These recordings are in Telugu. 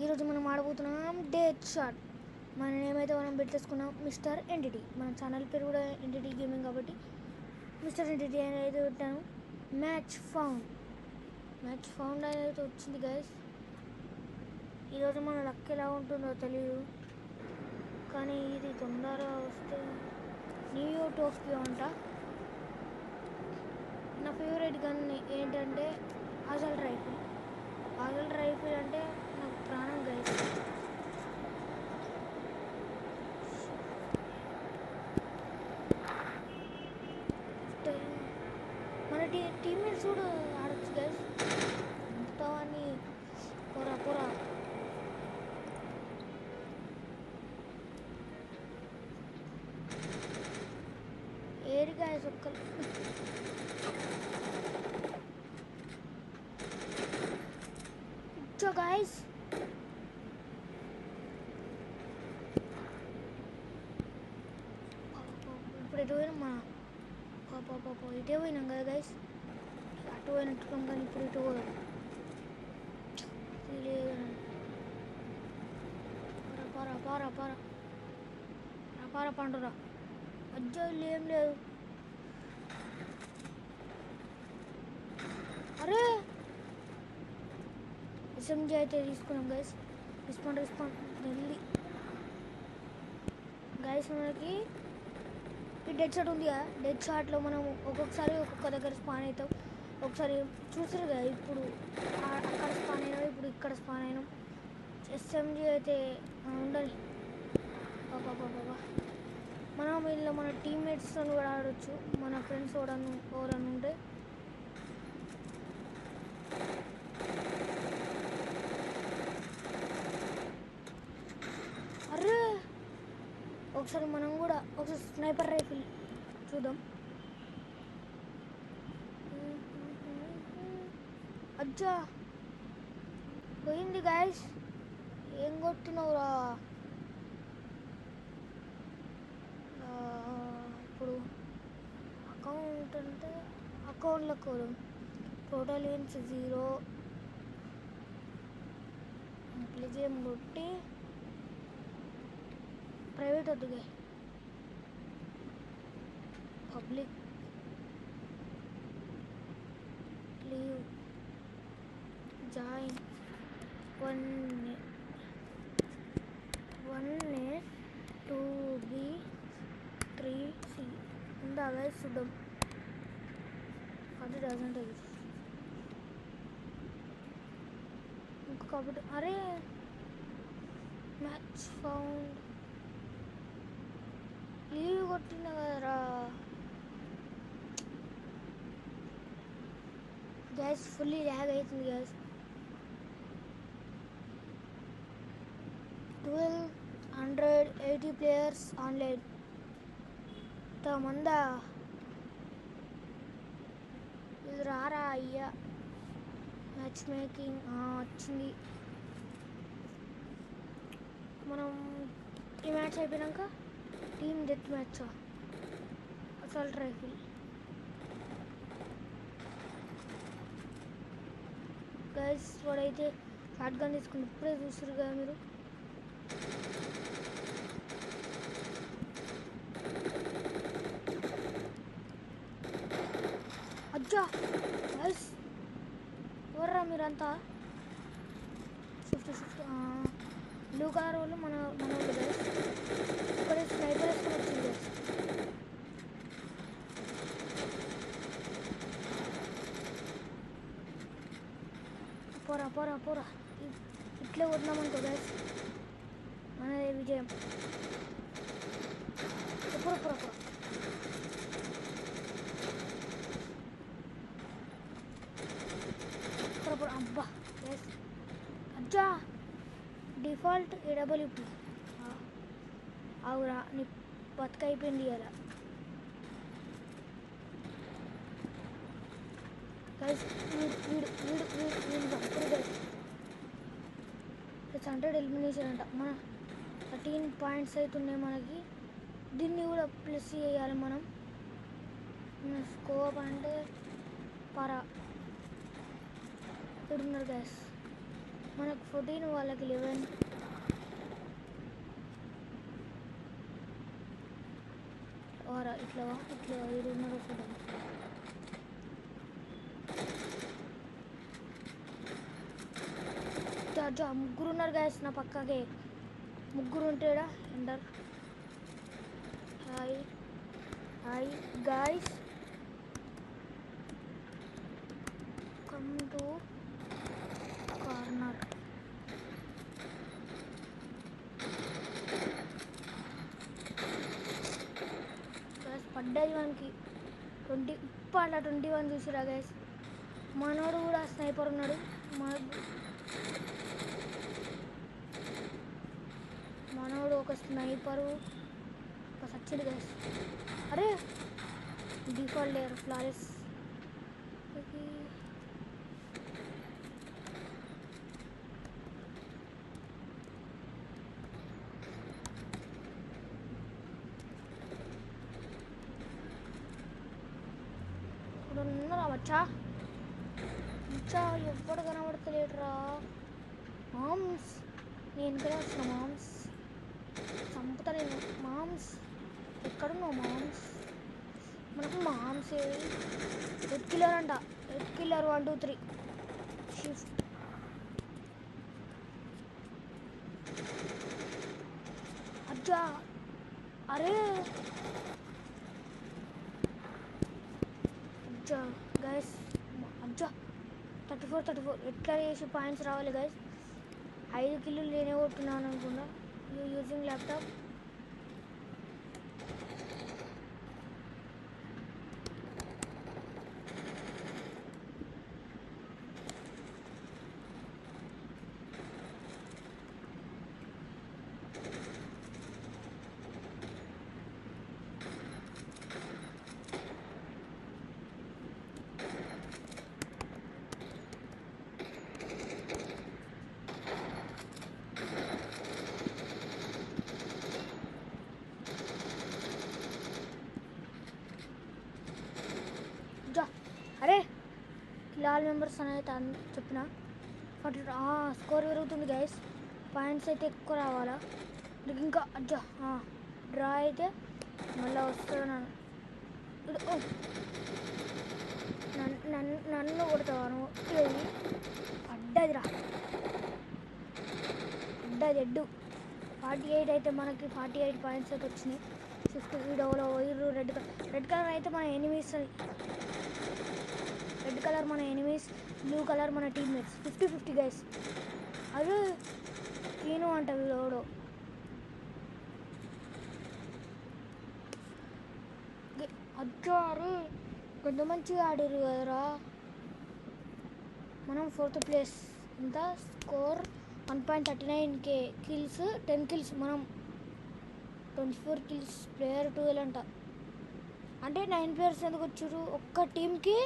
ఈరోజు మనం ఆడబోతున్నాం డెత్ షాట్. మన నేమ్ అయితే మనం పెట్టేసుకున్నాం మిస్టర్ ఎంటిటీ. మన ఛానల్ పేరు కూడా ఎంటిటీ గేమింగ్ కాబట్టి మిస్టర్ ఎంటిటీ అనేది పెట్టాను. మ్యాచ్ ఫౌండ్ అనేది వచ్చింది గైస్. ఈరోజు మన లక్ ఎలా ఉంటుందో తెలియదు, కానీ ఇది తొందరగా వస్తే న్యూ టోక్యో అంట. నా ఫేవరెట్ గన్ ఏంటంటే అజల్ రైఫిల్ అంటే నాకు ప్రాణం గైస్. మన టీమ్మేట్స్ కూడా ఆడచ్చు గైస్. మొత్తాన్ని పొరా ఏరి గైస్ ఒక్కరు. గైస్ ఇప్పుడు ఎటు పోయినా మా ఇటే పోయినాం కదా గైస్. అటు పోయినట్టున్నాం కానీ ఇప్పుడు ఇటు పోదాం. పార పండురా అజ్జలు ఏం లేదు. అరే ఎస్ఎంజీ అయితే తీసుకున్నాం గైస్. రెస్పాండ్ వెళ్ళి గైస్. మనకి ఈ డెడ్ షాట్ ఉంది కదా, డెడ్ షాట్లో మనం ఒక్కొక్కసారి ఒక్కొక్క దగ్గర స్పాన్ అవుతాం. ఒకసారి చూసారు కదా, ఇప్పుడు అక్కడ స్పాన్ అయినాం, ఇప్పుడు ఇక్కడ స్పాన్ అయినాం. ఎస్ఎంజీ అయితే ఉండని బాబా. మనం వీళ్ళు మన టీమ్మేట్స్తో కూడా ఆడవచ్చు, మన ఫ్రెండ్స్ ఎవరన్నా ఉంటే. అరే ఒకసారి మనం కూడా ఒకసారి స్నైపర్ రైఫిల్ చూద్దాం. అజ్జా పోయింది గైస్. ఏం కొట్టినవురా? ఇప్పుడు అకౌంట్ అంటే అకౌంట్లో కూడా టోటల్ ఏన్స్ 0 ప్లేజ్ ఏం కొట్టి ప్రైవేట్ వద్దుగా, public leave join 1A 2B 3C ఉందా గైస్? చూద్దాం. అది డజంట్ ఇంకొకటి. అరే మ్యాచ్ ఫౌండ్ లీవ్ కొట్టిన కదరా గ్యాస్. ఫుల్లీ ల్యాగ్ అవుతుంది గ్యాస్. 1280 players online. ఇంతమందా? ఇది రారా అయ్యా. మ్యాచ్ మేకింగ్ వచ్చింది. మనం ఈ మ్యాచ్ అయిపోయాక team death match assault rifle guys. వాడైతే షార్ట్ గన్ తీసుకుని ఇప్పుడే చూసారు కదా మీరు. అజ్జా గైస్ ఎవర్రా మీరంతా? షిఫ్ట్ బ్లూ కలర్ వాళ్ళు మన వాళ్ళు గైస్. ఇక్కడే స్నైపర్ వేసుకొని వచ్చింది గైస్. పోరా ఇట్లే వద్దామనుకో గైస్, మనదే విజయం. పోరా అబ్బా గైస్. అజ్జా డిఫాల్ట్ AWP అవురా, నీ బతుకైపోయింది ఇలా గైస్. వీడు 100 ఎలిమినేషన్ అంట. మన 13 పాయింట్స్ అవుతున్నాయి మనకి. దీన్ని కూడా ప్లస్ చేయాలి మనం. స్కోప్ అంటే పరా ఇక్కడున్నారు గ్యాస్. మనకు 14 వాళ్ళకి 11. ఓరా ఇట్లా ఇది ఉన్నారు ఫోటో. ముగ్గురు ఉన్నారు గాయస్ నా పక్కకే. ముగ్గురు ఉంటాడా Ender. Hi hi guys, come to corner. పడ్డది మనకి 20 అట్లా 21 చూసిరా గైస్. మనోడు కూడా స్నైపర్ ఉన్నాడు. మనోడు ఒక స్నైపరు ఒక సచ్చిడు గైస్. అరే డిఫాల్ట్ లేయర్ ఫ్లారెస్. ఉన్నారా మచ్చా? మచ్చా ఎవ్వడు కనబడతలేడురా. మామ్స్ నేను కూడా వస్తున్నా. మామ్స్ చంపుతా నేను. మామ్స్ ఎక్కడున్నావు మామ్స్? మనకు మామ్స్ రెడ్ కిల్లర్ అంట. Red killer 1 2 3 shift. అచ్చా అరే అచ్చా గైస్. అచ్చా 34 ఎట్లా చేసి పాయింట్స్ రావాలి గైస్. 5 కిల్లులు నేనే కొట్టున్నాను అనుకున్నా. Using laptop. అరే లాల్ మెంబర్స్ అనేది చెప్పిన స్కోర్ పెరుగుతుంది గైస్. పాయింట్స్ అయితే ఎక్కువ రావాలా. ఇంకా అజ్జా డ్రా అయితే మళ్ళీ వస్తున్నాను. నన్ను కొడతావాను. పడ్డదిరా పడ్డది ఎడ్డు. 48 అయితే మనకి 48 పాయింట్స్ అయితే వచ్చినాయి. 50 వీడియోలో రెడ్ కలర్ అయితే మన ఎనిమీస్. రెడ్ కలర్ మన ఎనిమీస్, బ్లూ కలర్ మన టీమ్మేట్స్. 50-50 గైస్. అదే నేను అంట వీడోడు. అచ్చారు కొంత మంచిగా ఆడారు కదరా. మనం 4th ప్లేస్. ఇంత స్కోర్ 1.39k. Kills 10 kills. మనం 24 కిల్స్. ప్లేయర్ 12 అంట. అంటే 9 ప్లేయర్స్ ఎందుకు వచ్చారు? ఒక్క టీంకి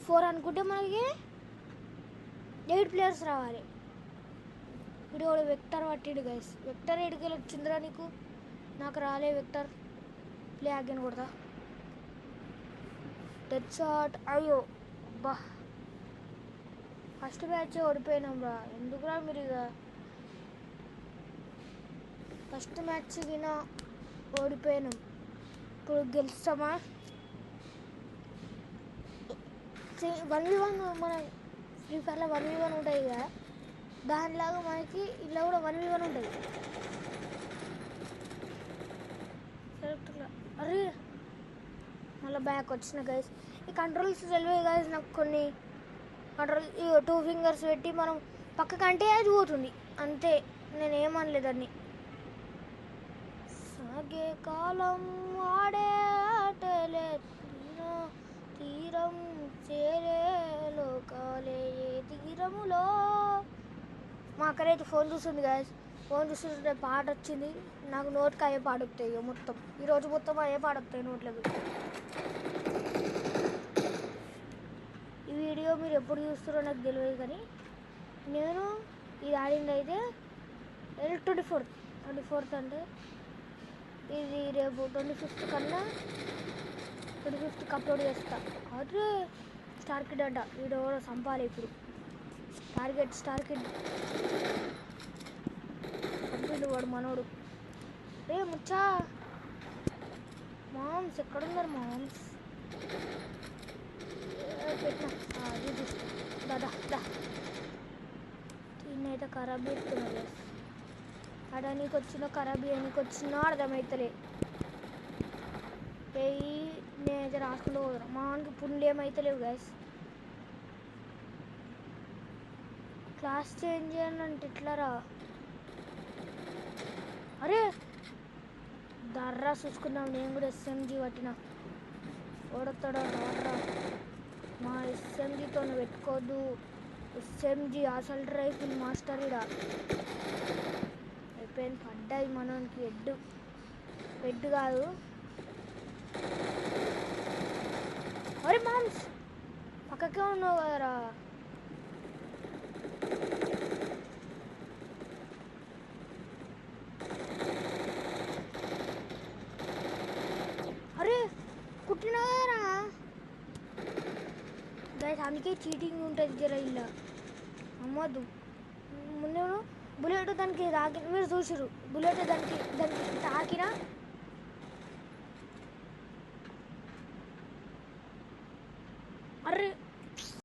4 అనుకుంటే మనకి 8 ప్లేయర్స్ రావాలి. వీడు వెక్టర్ పట్టిడు గైస్. వెక్టర్ ఎడుకెళ్ళి వచ్చిందిరా నీకు? నాకు రాలే వెక్టర్. ప్లే ఆగాను కొడతా. Dead shot. అయ్యో అబ్బా, ఫస్ట్ మ్యాచ్ ఓడిపోయినాం రా. ఎందుకురా మీరు ఇక ఫస్ట్ మ్యాచ్ విన ఓడిపోయినాం. ఇప్పుడు గెలుస్తామా? 1v1 మన ఫ్రీ ఫైర్లో 1v1 ఉంటుంది కదా, దానిలాగా మనకి ఇలా కూడా 1v1 ఉంటుంది. సెలెక్టర్లో అరే మళ్ళీ బ్యాక్ వచ్చిన గైస్. ఈ కంట్రోల్స్ తెలివే గైస్ నాకు. కొన్ని కంట్రోల్ 2 ఫింగర్స్ పెట్టి మనం పక్కకంటే అది పోతుంది అంతే. నేనేమనలేదాన్ని. సాగే కాలం ఆడే ఆటలే తీరం చేరే లోకాలే తీరములో. మా అక్కడైతే ఫోన్ చూస్తుంది గాయస్. ఫోన్ చూస్తుంటే పాట వచ్చింది నాకు. నోట్కి అయ్యే పాడొస్తాయి మొత్తం. ఈరోజు మొత్తం అయ్యే పాడొస్తాయి నోట్లకు. ఈ వీడియో మీరు ఎప్పుడు చూస్తారో నాకు తెలియదు, కానీ నేను ఇది ఆడింది అయితే 24th అంటే ఇది రేపు 25th కన్నా 25th అప్లోడ్ చేస్తా. అదే స్టార్ కిడ్ అంట. వీడియో కూడా చంపాలి ఇప్పుడు. టార్గెట్ కంప్లీట్ వాడు మనోడు. రే ముచ్చా మామ్స్ ఎక్కడున్నారు మామ్స్? పెట్టినా అది దాదా దా తిన్నైతే ఖరాబ్ పెడుతున్నారు. అడనికి వచ్చిన ఖరాబీ అనికి వచ్చినా అర్థమవుతలే. పోయి నేనైతే రాసుకుంటూ పోతున్నా. మానికి పుండ్లు ఏమవుతలేవు గైస్. క్లాస్ చేంజ్ చేయాలంటే ఎట్లారా? అరే దర్రా చూసుకుందాం. నేను కూడా ఎస్ఎంజీ పట్టిన. ఓడతాడా రాడ్రా? మా ఎస్ఎంజీతో పెట్టుకోవద్దు. ఎస్ఎంజీ అసలు రైఫిల్ మాస్టర్ ఇడా అయిపోయింది. పడ్డాయి మనకి హెడ్ కాదు. అరే మామ్స్ పక్కకే ఉన్నావు కదరా. అరే కుట్టినా కదరా గైస్. అందుకే చీటింగ్ ఉంటుంది జర ఇలా అమ్మద్దు. ముందు బుల్లెట్ దానికి తాకి మీరు చూసిరు. బుల్లెట్ దానికి తాకినా